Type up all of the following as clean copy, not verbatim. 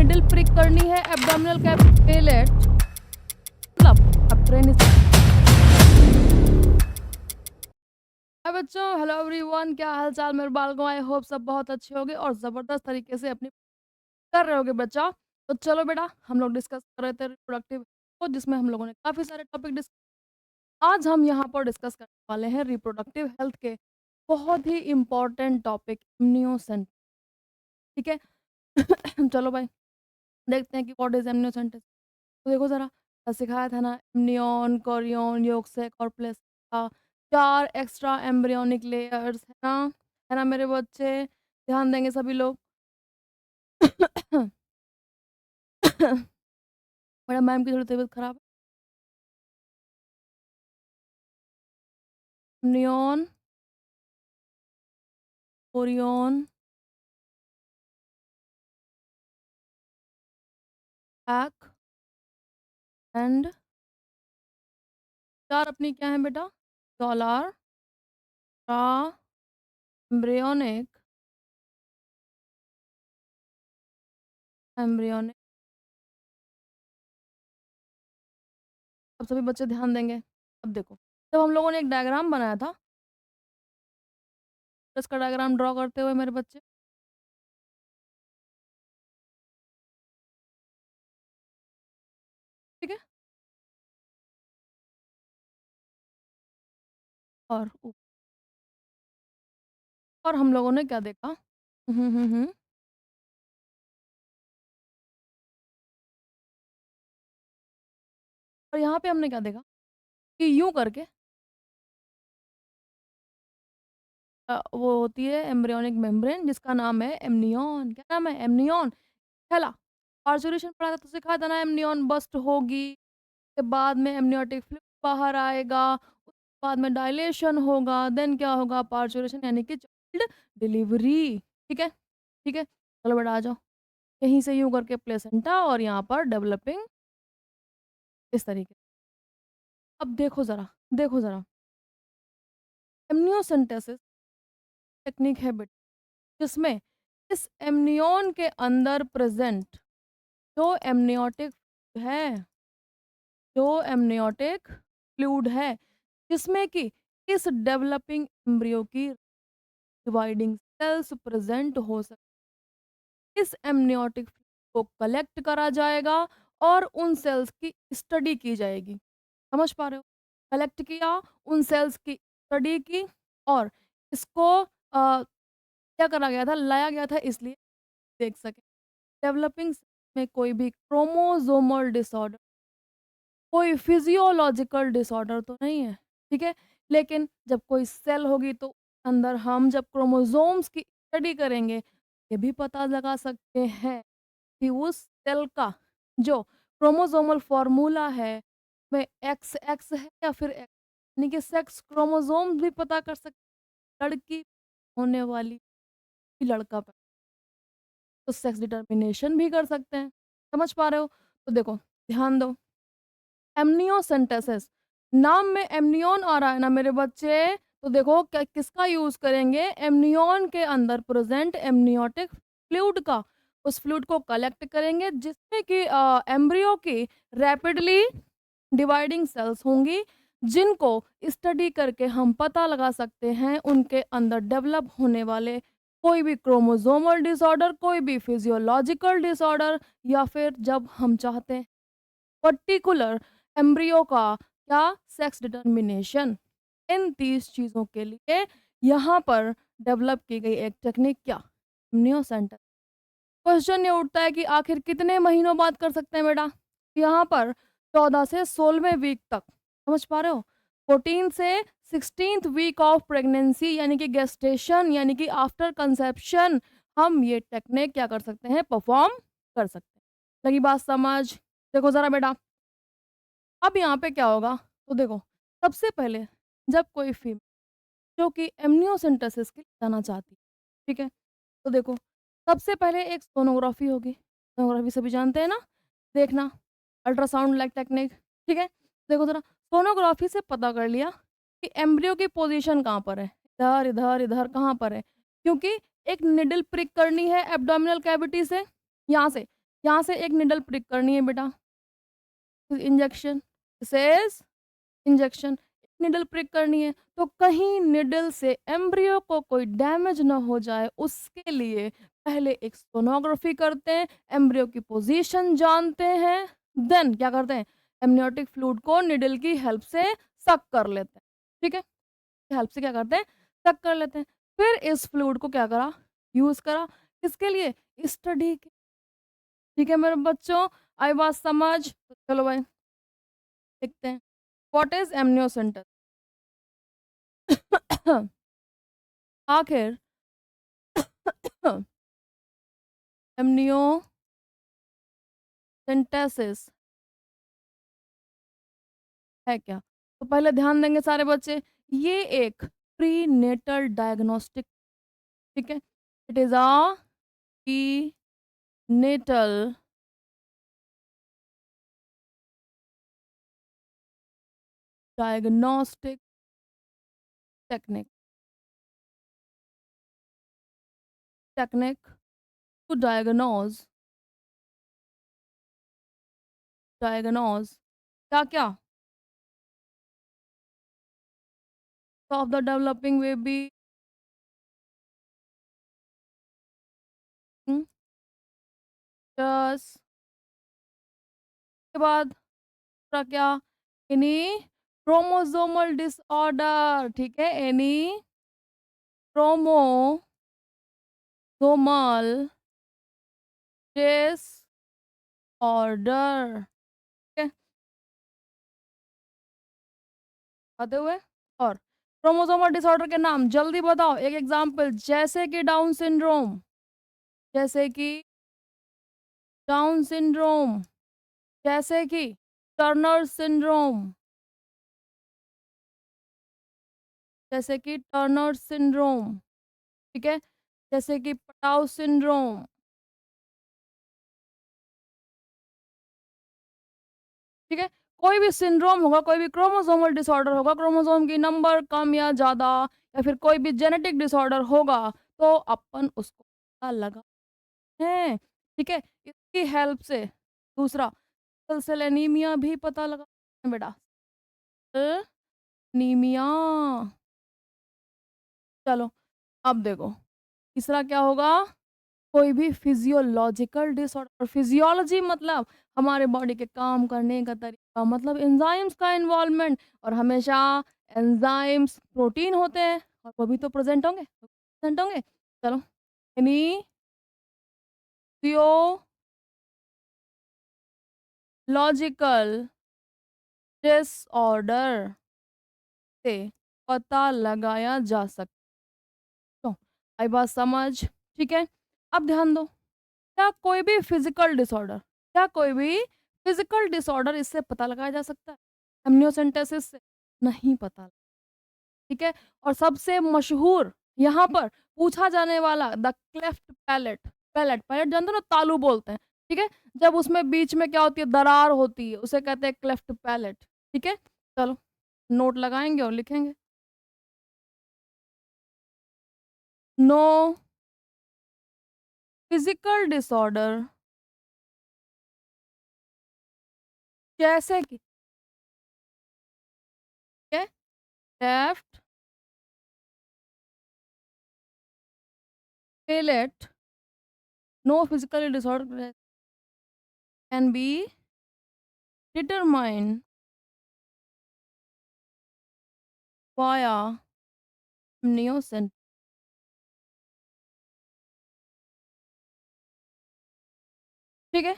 Needle prick करनी है abdominal cavity मतलब अब ट्रेन हाय बच्चों, हेलो एवरीवन, क्या हाल चाल मेरे बालकों। आई होप सब बहुत अच्छे होंगे और ज़बरदस्त तरीके से अपनी कर रहे होगे बच्चा। तो चलो बेटा, हम लोग डिस्कस कर रहे थे रिप्रोडक्टिव को, जिसमें हम लोगों ने काफ़ी सारे टॉपिक आज हम यहाँ पर डिस्कस करने वाले हैं रिप्रोडक्टिव हेल्थ के बहुत ही इम्पोर्टेंट टॉपिक इम्यूनोसेंट। ठीक है। चलो भाई, देखते हैं कि व्हाट इज एमनियोसेंटेसिस। तो देखो ज़रा, सिखाया था ना, एमनियन, कोरियन, योगसेक और प्लेसेंटा, 4 एक्स्ट्रा एम्ब्रियोनिक लेयर्स है ना मेरे बच्चे। ध्यान देंगे सभी लोग। मैडम, मैम की थोड़ी तबीयत खराब है। एमनियन, कोरियन, बैक एंड 4 अपनी क्या है बेटा? Dollar, embryonic, embryonic. अब सभी बच्चे ध्यान देंगे। अब देखो, जब हम लोगों ने एक डायग्राम बनाया था, तो इसका डायग्राम ड्रॉ करते हुए मेरे बच्चे, ठीक है। और ऊपर हम लोगों ने क्या देखा? हम्म। और यहाँ पे हमने क्या देखा कि यूं करके वो होती है एम्ब्रियोनिक मेम्ब्रेन, जिसका नाम है एमनियन। क्या नाम है? एमनियन। पहला पार्चुरेशन पढ़ा था तो सिखाया था ना, एमनियन बस्ट होगी, के बाद में एमनियोटिक फ्लूइड बाहर आएगा, उसके बाद में डायलेशन होगा, देन क्या होगा? पार्चुरेशन, यानी कि चाइल्ड डिलीवरी। ठीक है, ठीक है। चलो बेटा आ जाओ, यहीं से यूं करके प्लेसेंटा और यहाँ पर डेवलपिंग इस तरीके। अब देखो ज़रा, देखो ज़रा, एमनियोसेंटेसिस टेक्निक है बेटा, जिसमें इस एमनियन के अंदर प्रेजेंट जो एमनियोटिक है, जो एमनियोटिक फ्लूइड है, जिसमें कि इस डेवलपिंग एम्ब्रियो की डिवाइडिंग सेल्स प्रेजेंट हो सकते, इस एमनियोटिक को कलेक्ट करा जाएगा और उन सेल्स की स्टडी की जाएगी। समझ पा रहे हो? कलेक्ट किया, उन सेल्स की स्टडी की, और इसको क्या करा गया था? लाया गया था इसलिए देख सके डेवलपिंग में कोई भी क्रोमोसोमल डिसऑर्डर, कोई फिजियोलॉजिकल डिसऑर्डर तो नहीं है। ठीक है। लेकिन जब कोई सेल होगी तो अंदर हम जब क्रोमोसोम्स की स्टडी करेंगे, ये भी पता लगा सकते हैं कि उस सेल का जो क्रोमोसोमल फॉर्मूला है में एक्स एक्स है या फिर एक्स, यानी कि सेक्स क्रोमोसोम भी पता कर सकते, लड़की होने वाली कि लड़का पैदा, तो सेक्स डिटर्मिनेशन भी कर सकते हैं। समझ पा रहे हो? तो देखो, ध्यान दो, एमनियोसेंटेसिस, नाम में एमनियन आ रहा है ना मेरे बच्चे, तो देखो किसका यूज करेंगे? एमनियन के अंदर प्रेजेंट एमनियोटिक फ्लूइड का। उस फ्लूइड को कलेक्ट करेंगे, जिसमें कि एम्ब्रियो की रैपिडली डिवाइडिंग सेल्स होंगी, जिनको स्टडी करके हम पता लगा सकते हैं उनके अंदर डेवलप होने वाले कोई भी क्रोमोसोमल डिसऑर्डर, कोई भी फिजियोलॉजिकल डिसऑर्डर, या फिर जब हम चाहते हैं पर्टिकुलर एम्ब्रियो का क्या? Sex determination. इन 30 चीज़ों के लिए यहाँ पर डेवलप की गई एक टेक्निक क्या? एमनियोसेंटेसिस। क्वेश्चन ये उठता है कि आखिर कितने महीनों बाद कर सकते हैं बेटा? यहाँ पर 14 से 16वें वीक तक। समझ पा रहे हो? 14 से 16th वीक ऑफ प्रेगनेंसी, यानी कि गेस्टेशन, यानी कि आफ्टर कंसेप्शन, हम ये टेक्निक क्या कर सकते हैं? परफॉर्म कर सकते हैं। लगी बात समझ? देखो ज़रा बेटा, अब यहाँ पे क्या होगा? तो देखो, सबसे पहले जब कोई फीमेल जो कि एमनियोसेंटेसिस के लिए जाना चाहती है, ठीक है? तो देखो, सबसे पहले एक सोनोग्राफी होगी। सोनोग्राफी सभी जानते हैं ना? देखना, अल्ट्रासाउंड लाइक टेक्निक, ठीक है? देखो ज़रा, सोनोग्राफी से पता कर लिया कि एम्ब्रियो की पोज़ीशन कहाँ पर है। इधर, इधर, इधर कहाँ पर है? क्योंकि एक निडल प्रिक करनी है एब्डोमिनल कैविटी से, यहाँ से। यहाँ से एक निडल प्रिक करनी है बेटा, इंजेक्शन, दिस इज़ इंजेक्शन। एक निडल प्रिक करनी है, तो कहीं निडल से एम्ब्रियो को कोई डैमेज ना हो जाए, उसके लिए पहले एक सोनोग्राफी करते हैं, एम्ब्रियो की पोज़ीशन जानते हैं, देन क्या करते हैं, एमनियोटिक फ्लूइड को निडल की हेल्प से सक कर लेते हैं, ठीक है? हेल्प से क्या करते हैं, सक कर लेते हैं। फिर इस फ्लूइड को क्या करा, यूज़ करा, किसके लिए? स्टडी के, ठीक है मेरे बच्चों, आई बात समझ? तो चलो भाई देखते हैं, व्हाट इज़ एमनियोसेंटेसिस? आखिर एमनियोसेंटेसिस है क्या? तो पहले ध्यान देंगे सारे बच्चे, ये एक प्रीनेटल डायग्नोस्टिक, ठीक है? It is a prenatal diagnostic technique, technique to diagnose क्या-क्या? Of the developing baby, hmm, yes, उसके बाद दूसरा क्या? एनी क्रोमोसोमल डिसऑर्डर, ठीक है? एनी क्रोमोसोमल डिसऑर्डर, ठीक है? आते हुए और क्रोमोसोमल डिसऑर्डर के नाम जल्दी बताओ, एक एग्ज़ाम्पल, जैसे कि डाउन सिंड्रोम, जैसे कि डाउन सिंड्रोम, जैसे कि टर्नर सिंड्रोम, जैसे कि टर्नर सिंड्रोम, ठीक है? जैसे कि पटाउ सिंड्रोम, ठीक है? कोई भी सिंड्रोम होगा, कोई भी क्रोमोसोमल डिसऑर्डर होगा, क्रोमोसोम की नंबर कम या ज़्यादा या फिर कोई भी जेनेटिक डिसऑर्डर होगा, तो अपन उसको पता लगा है, ठीक है? इसकी हेल्प से दूसरा सिकल सेल एनीमिया भी पता लगा है बेटा, एनीमिया। चलो, अब देखो, तीसरा क्या होगा? कोई भी फिजियोलॉजिकल डिसऑर्डर, फिजियोलॉजी मतलब हमारे बॉडी के काम करने का तरीका, मतलब एंजाइम्स का इन्वॉल्वमेंट, और हमेशा एंजाइम्स प्रोटीन होते हैं और वो भी तो प्रेजेंट होंगे, प्रेजेंट होंगे। चलो, एनी फिजियोलॉजिकल डिसऑर्डर से पता लगाया जा सकता, तो आई बात समझ, ठीक है? अब ध्यान दो, क्या कोई भी फिजिकल डिसऑर्डर, क्या कोई भी फिजिकल डिसऑर्डर इससे पता लगाया जा सकता है? एमनियोसेंटेसिस से? नहीं पता, ठीक है? और सबसे मशहूर यहाँ पर पूछा जाने वाला the cleft palate, palate, palate जानते हो ना, तालू बोलते हैं, ठीक है? जब उसमें बीच में क्या होती है, दरार होती है, उसे कहते हैं क्लेफ्ट पैलेट, ठीक है? चलो, नोट लगाएँगे और लिखेंगे। नो फिजिकल डिसऑर्डर जैसे कि, क्या? Cleft palate, no physical disorder can be determined via amniocentesis, ठीक है?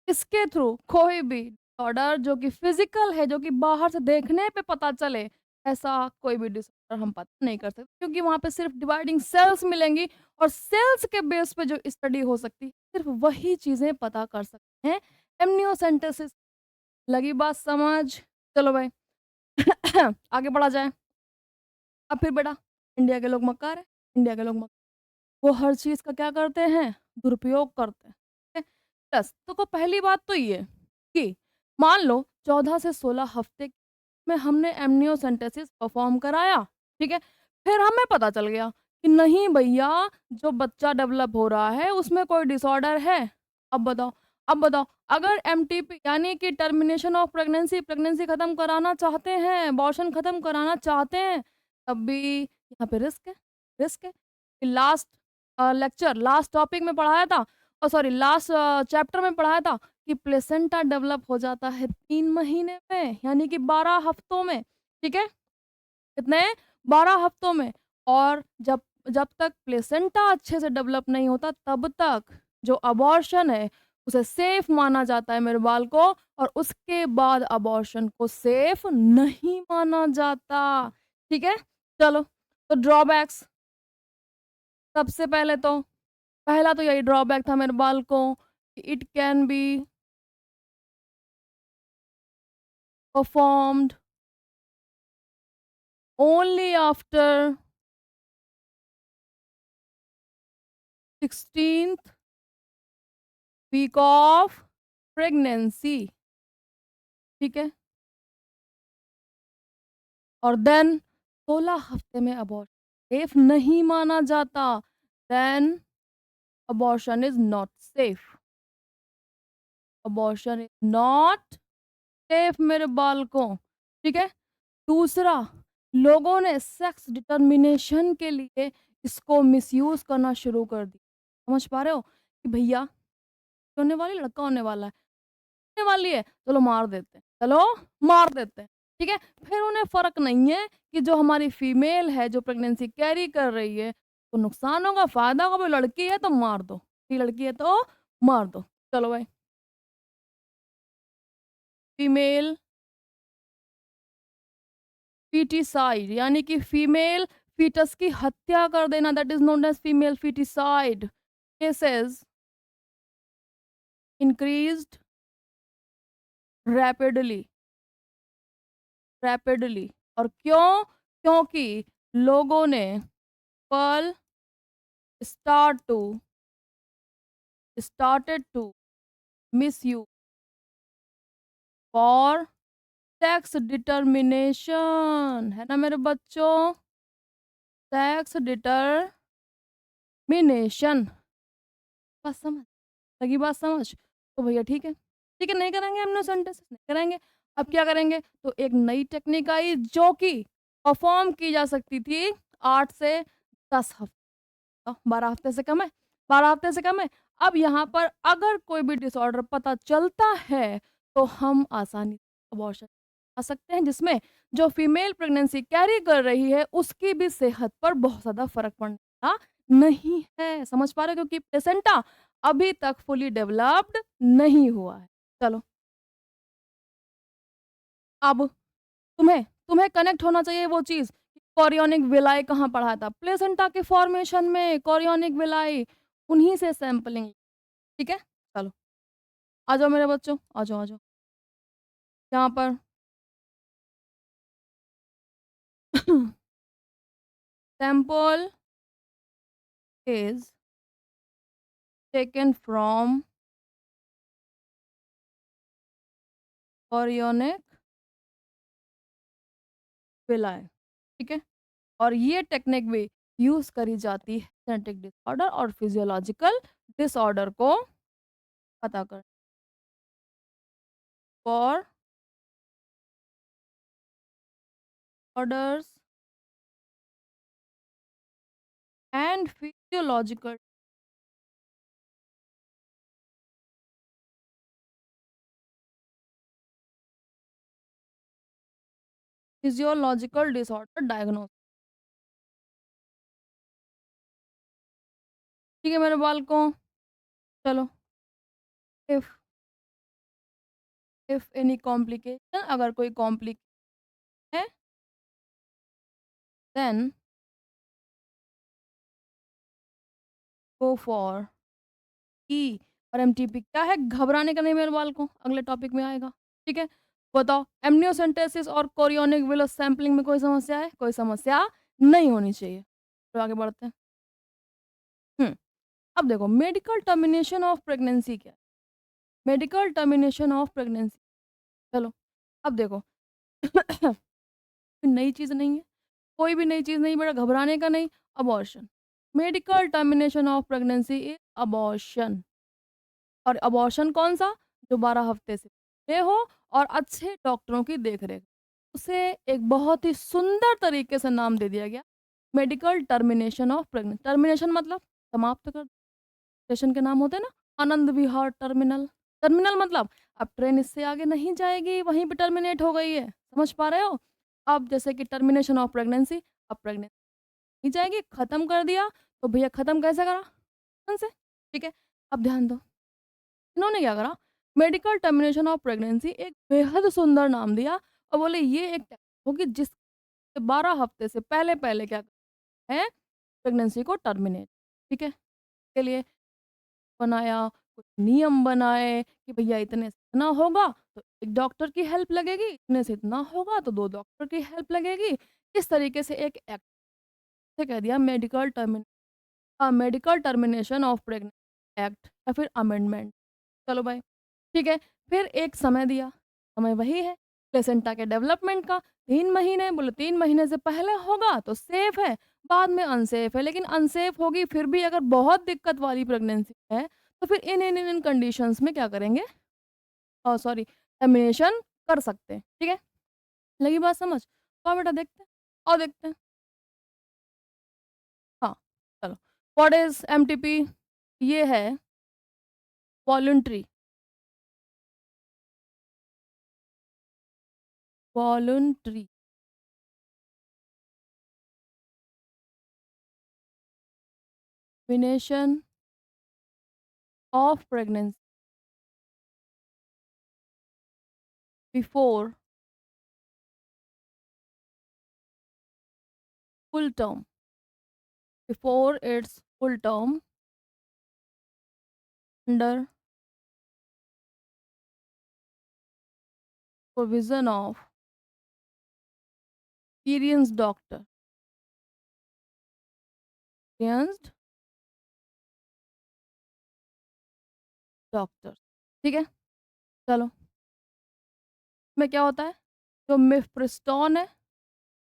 इसके थ्रू कोई भी डिसऑर्डर जो कि फिजिकल है, जो कि बाहर से देखने पे पता चले, ऐसा कोई भी डिसऑर्डर हम पता नहीं कर सकते, क्योंकि वहाँ पे सिर्फ डिवाइडिंग सेल्स मिलेंगी और सेल्स के बेस पे जो स्टडी हो सकती है, सिर्फ वही चीज़ें पता कर सकते हैं एमनियोसेंटेसिस। लगी बात समझ? चलो भाई आगे बढ़ा जाए। अब फिर बेटा, इंडिया के लोग मक्कार हैं, इंडिया के लोग वो हर चीज़ का क्या करते हैं? दुरुपयोग करते हैं। ठीक है? प्लस देखो, पहली बात तो ये कि मान लो 14 से 16 हफ्ते में हमने एमनियोसेंटेसिस परफॉर्म कराया, ठीक है? फिर हमें पता चल गया कि नहीं भैया, जो बच्चा डेवलप हो रहा है उसमें कोई डिसऑर्डर है। अब बताओ, अब बताओ, अगर एमटीपी यानी कि टर्मिनेशन ऑफ प्रेगनेंसी, प्रेगनेंसी खत्म कराना चाहते हैं, अबॉर्शन खत्म कराना चाहते हैं, तब भी यहाँ पे रिस्क है, रिस्क है। लास्ट लेक्चर, लास्ट टॉपिक में पढ़ाया था, सॉरी लास्ट चैप्टर में पढ़ाया था कि प्लेसेंटा डेवलप हो जाता है 3 महीने में, यानी कि 12 हफ्तों में, ठीक है? कितने? 12 हफ्तों में। और जब जब तक प्लेसेंटा अच्छे से डेवलप नहीं होता, तब तक जो अबॉर्शन है, उसे सेफ माना जाता है मेरे बाल को, और उसके बाद अबॉर्शन को सेफ नहीं माना जाता। ठीक है? चलो, तो ड्रॉबैक्स, सबसे पहले तो पहला तो यही ड्रॉबैक था मेरे बाल को कि it can be performed only after 16th week of pregnancy. ठीक है? और देन 16 हफ्ते में अबॉर्शन सेफ नहीं माना जाता, then abortion is not safe, abortion is not safe मेरे बालकों। ठीक है? दूसरा, लोगों ने सेक्स डिटर्मिनेशन के लिए इसको मिसयूज करना शुरू कर दिया। समझ पा रहे हो कि भैया होने वाली, लड़का होने वाला है, होने वाली है, चलो मार देते हैं, चलो मार देते हैं। ठीक है? फिर उन्हें फ़र्क नहीं है कि जो हमारी फीमेल है, जो प्रेग्नेंसी कैरी कर रही है, तो नुकसान होगा, फ़ायदा होगा, भाई लड़की है तो मार दो, ये लड़की है तो मार दो। चलो भाई, फीमेल फीटिसाइड यानी कि फीमेल फीटस की हत्या कर देना, that is known as female foeticide cases increased rapidly, rapidly. और क्यों? क्योंकि लोगों ने पर्ल start to started to misuse for sex determination, है ना मेरे बच्चों? सेक्स डिटर्मिनेशन, बात समझ, लगी बात समझ? तो भैया ठीक है, ठीक है, नहीं करेंगे एमनियोसेंटेसिस, नहीं करेंगे। अब क्या करेंगे? तो एक नई टेक्निक आई जो कि परफॉर्म की जा सकती थी 8 से 10 हफ्ते, 12 हफ्ते से कम है, 12 हफ्ते से कम है। अब यहाँ पर अगर कोई भी डिसऑर्डर पता चलता है, तो हम आसानी से अबॉर्शन आ सकते हैं, जिसमें जो फीमेल प्रेग्नेंसी कैरी कर रही है, उसकी भी सेहत पर बहुत ज़्यादा फ़र्क पड़ने वाला नहीं है। समझ पा रहे हो? क्योंकि प्लेसेंटा अभी तक फुली डेवलप्ड नहीं हुआ है। चलो, अब तुम्हें तुम्हें कनेक्ट होना चाहिए वो चीज़, कोरियोनिक विलाई कहाँ पढ़ा था? प्लेसेंटा के फॉर्मेशन में कोरियोनिक विलाई, उन्हीं से सैंपलिंग। ठीक है? चलो, आ जाओ मेरे बच्चों, आ जाओ, आ जाओ। यहाँ पर sample is taken from chorionic villi. ठीक है? और ये टेक्निक भी यूज़ करी जाती है जेनेटिक डिसऑर्डर और फिजियोलॉजिकल डिसऑर्डर को पता कर, for orders and physiological disorder diagnose. ठीक है मेरे बालकों? चलो, इफ इफ एनी कॉम्प्लिकेशन, अगर कोई कॉम्प्लिकेशन है, देन गो फॉर ई। और एमटीपी क्या है? घबराने का नहीं मेरे बालकों, अगले टॉपिक में आएगा। ठीक है? बताओ, एमनियोसेंटेसिस और कोरियोनिक विलस सैंपलिंग में कोई समस्या है? कोई समस्या नहीं होनी चाहिए। तो आगे बढ़ते हैं। हुँ, अब देखो, मेडिकल टर्मिनेशन ऑफ प्रेगनेंसी क्या है? मेडिकल टर्मिनेशन ऑफ प्रेगनेंसी, चलो, अब देखो नई चीज़ नहीं है, कोई भी नई चीज़ नहीं, बेटा घबराने का नहीं, abortion. Medical termination of pregnancy is abortion. और अबॉर्शन कौन-सा? जो 12 हफ्ते से पहले हो और अच्छे डॉक्टरों की देखरेख। उसे एक बहुत ही सुंदर तरीके से नाम दे दिया गया, medical termination of pregnancy. Termination मतलब समाप्त कर। स्टेशन के नाम होते हैं ना, आनंद विहार टर्मिनल। टर्मिनल मतलब अब ट्रेन इससे आगे नहीं जाएगी, वहीं पे टर्मिनेट हो गई है। समझ पा रहे हो? अब जैसे कि टर्मिनेशन ऑफ प्रेगनेंसी, अब प्रेगनेंसी नहीं जाएगी, खत्म कर दिया, तो भैया खत्म कैसे करा? से, ठीक है? अब ध्यान दो, इन्होंने क्या करा, मेडिकल टर्मिनेशन ऑफ प्रेगनेंसी एक बेहद सुंदर नाम दिया और बोले ये एक टेक्निक होगी जिसके 12 हफ्ते से पहले-पहले क्या है, प्रेगनेंसी को टर्मिनेट, ठीक है? के लिए बनाया, कुछ नियम बनाए कि भैया इतने से इतना होगा तो 1 डॉक्टर की हेल्प लगेगी, इतने से इतना होगा तो 2 डॉक्टर की हेल्प लगेगी। इस तरीके से एक एक्ट से कह दिया medical termination of pregnancy act या फिर अमेंडमेंट। चलो भाई, ठीक है। फिर एक समय दिया, समय वही है प्लेसेंटा के डेवलपमेंट का, 3 महीने, बोले 3 महीने से पहले होगा तो सेफ है, बाद में अनसेफ है। लेकिन अनसेफ होगी फिर भी अगर बहुत दिक्कत वाली प्रेगनेंसी है, तो फिर इन कंडीशंस में क्या करेंगे, सॉरी, टर्मिनेशन कर सकते हैं, ठीक है? लगी बात समझ? तो आओ बेटा देखते हैं, आओ देखते हैं। हाँ, चलो। What is MTP? ये है voluntary voluntary termination of pregnancy before full term, before its full term, under provision of experienced doctor, experienced doctor, ठीक है? चलो, में क्या होता है? जो मिफ्प्रिस्टोन है,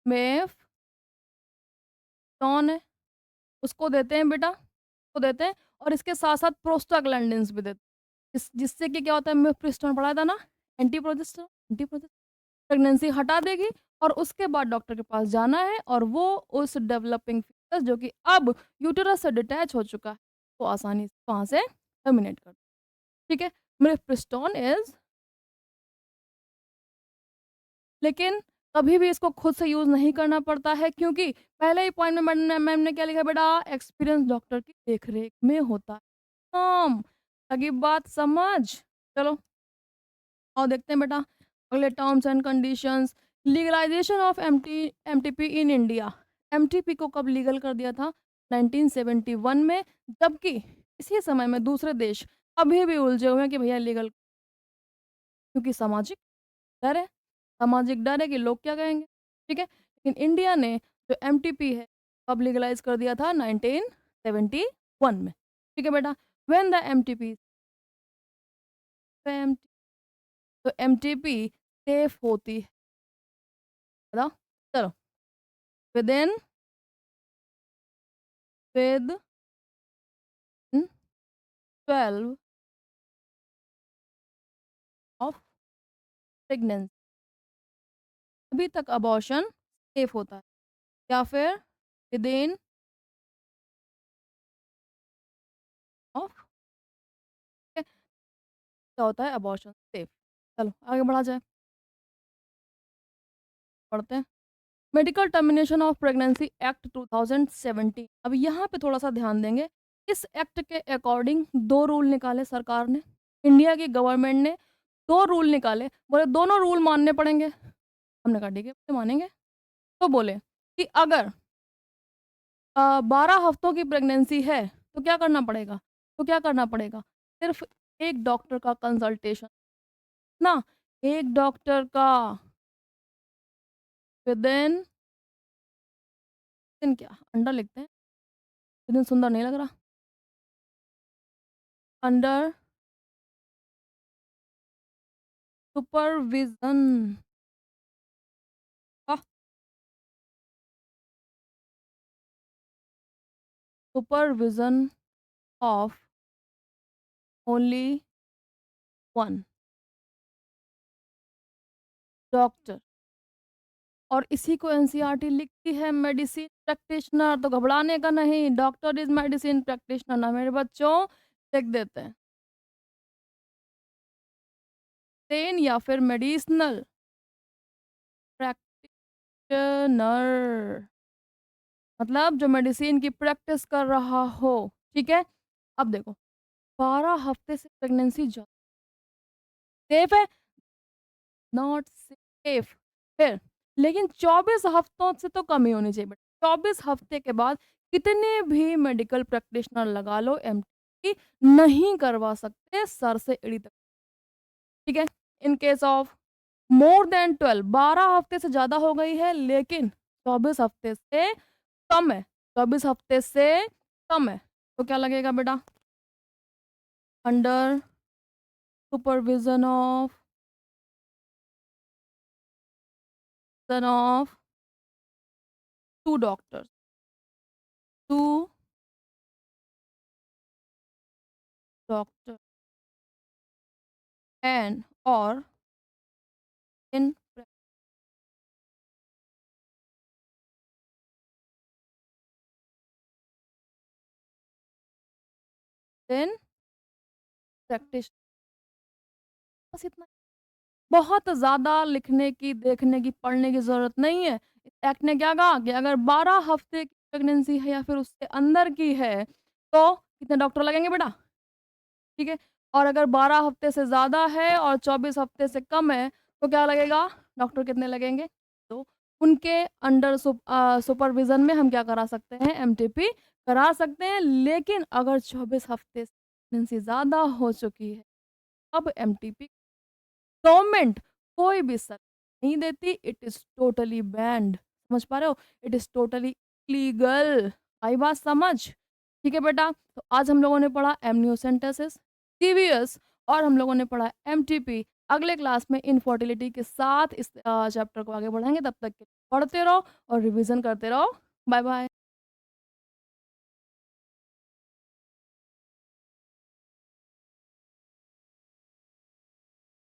मिफ्टॉन है, उसको देते हैं बेटा, उसको देते हैं और इसके साथ-साथ प्रोस्टाग्लैंडिन्स भी देते हैं। जिससे कि क्या होता है, मिफ्प्रिस्टोन पढ़ा था ना, एंटी प्रोजेस्टेरोन प्रेगनेंसी हटा देगी और उसके बाद डॉक्टर के पास जाना है और वो उस डेवलपिंग फीटस जो कि अब यूटेरस से डिटैच हो चुका है, वो आसानी से वहाँ से टर्मिनेट कर, ठीक है? मिफ्प्रिस्टोन इज़, लेकिन कभी भी इसको खुद से यूज़ नहीं करना पड़ता है क्योंकि पहले ही पॉइंट में मैम ने क्या लिखा बेटा, एक्सपीरियंस डॉक्टर की देख-रेख में होता है काम। लगी बात समझ? चलो और देखते हैं बेटा अगले terms and conditions. Legalisation of MTP in India. MTP को कब लीगल कर दिया था? 1971 में। जबकि इसी समय में दूसरे देश अभी भी उलझे हुए हैं कि भैया लीगल, क्योंकि सामाजिक डर है कि लोग क्या कहेंगे, ठीक है? लेकिन इंडिया ने जो एमटीपी है कब लीगलाइज कर दिया था? 1971 में, ठीक है बेटा? व्हेन द एमटीपी, तो एमटीपी सेफ होती है, बताओ? चलो, within with in 12 of pregnancy अभी तक अबॉर्शन सेफ होता है या फिर विदिन ऑफ, क्या होता है अबॉर्शन सेफ। चलो आगे बढ़ा जाए, पढ़ते हैं। Medical termination of pregnancy act 2017। अब यहाँ पे थोड़ा सा ध्यान देंगे। इस एक्ट के अकॉर्डिंग 2 रूल निकाले सरकार ने, इंडिया की गवर्नमेंट ने 2 रूल निकाले, बोले दोनों रूल मानने पड़ेंगे। हमने कहा ठीक है मानेंगे। तो बोले कि अगर 12 हफ्तों की प्रेगनेंसी है तो क्या करना पड़ेगा? सिर्फ एक डॉक्टर का कंसल्टेशन ना, एक डॉक्टर का विदिन, क्या अंडर लिखते हैं, विदिन सुंदर नहीं लग रहा, under supervision of supervision of only one doctor. और इसी को एनसीईआरटी लिखती है मेडिसिन प्रैक्टिशनर, तो घबराने का नहीं, डॉक्टर इज़ मेडिसिन प्रैक्टिशनर ना मेरे बच्चों, लिख देते हैं। सेन या फिर मेडिसिनल प्रैक्टिशनर मतलब जो मेडिसिन की प्रैक्टिस कर रहा हो, ठीक है? अब देखो 12 हफ्ते से प्रेगनेंसी सेफ है? Not safe. फिर लेकिन 24 हफ्तों से तो कम ही होनी चाहिए बेटा। 24 हफ्ते के बाद कितने भी मेडिकल प्रैक्टिशनर लगा लो एमटी नहीं करवा सकते सर से एड़ी तक, ठीक है? In case of more than 12 हफ्ते से ज़्यादा हो गई है लेकिन 24 हफ्ते से कम है, 24 हफ्ते से कम है, तो क्या लगेगा बेटा? Under supervision of 2 doctors, 2 doctor and और इन देन प्रैक्टिस, बस इतना। बहुत ज़्यादा लिखने की, देखने की, पढ़ने की ज़रूरत नहीं है। इस एक्ट ने क्या कहा कि अगर 12 हफ्ते की प्रेगनेंसी है या फिर उससे अंदर की है, तो कितने डॉक्टर लगेंगे बेटा? ठीक है? और अगर 12 हफ्ते से ज़्यादा है और 24 हफ्ते से कम है, तो क्या लगेगा? डॉक्टर कितने लगेंगे? तो उनके अंडर सुपरविज़न में हम क्या करा सकते हैं? एमटीपी करा सकते हैं, लेकिन अगर 24 हफ्ते से प्रेगनेंसी ज़्यादा हो चुकी है, अब एमटीपी गवर्नमेंट कोई भी सलाह नहीं देती, इट इज़ टोटली बैंड। समझ पा रहे हो? It is totally illegal. आई बात समझ? ठीक है बेटा? तो आज हम लोगों ने पढ़ा एमनियोसेंटेसिस, सीवीएस और हम लोगों ने पढ़ा एमटीपी। अगले क्लास में इनफर्टिलिटी के साथ इस चैप्टर को आगे बढ़ाएँगे, तब तक के लिए पढ़ते रहो और रिवीजन करते रहो। Bye bye.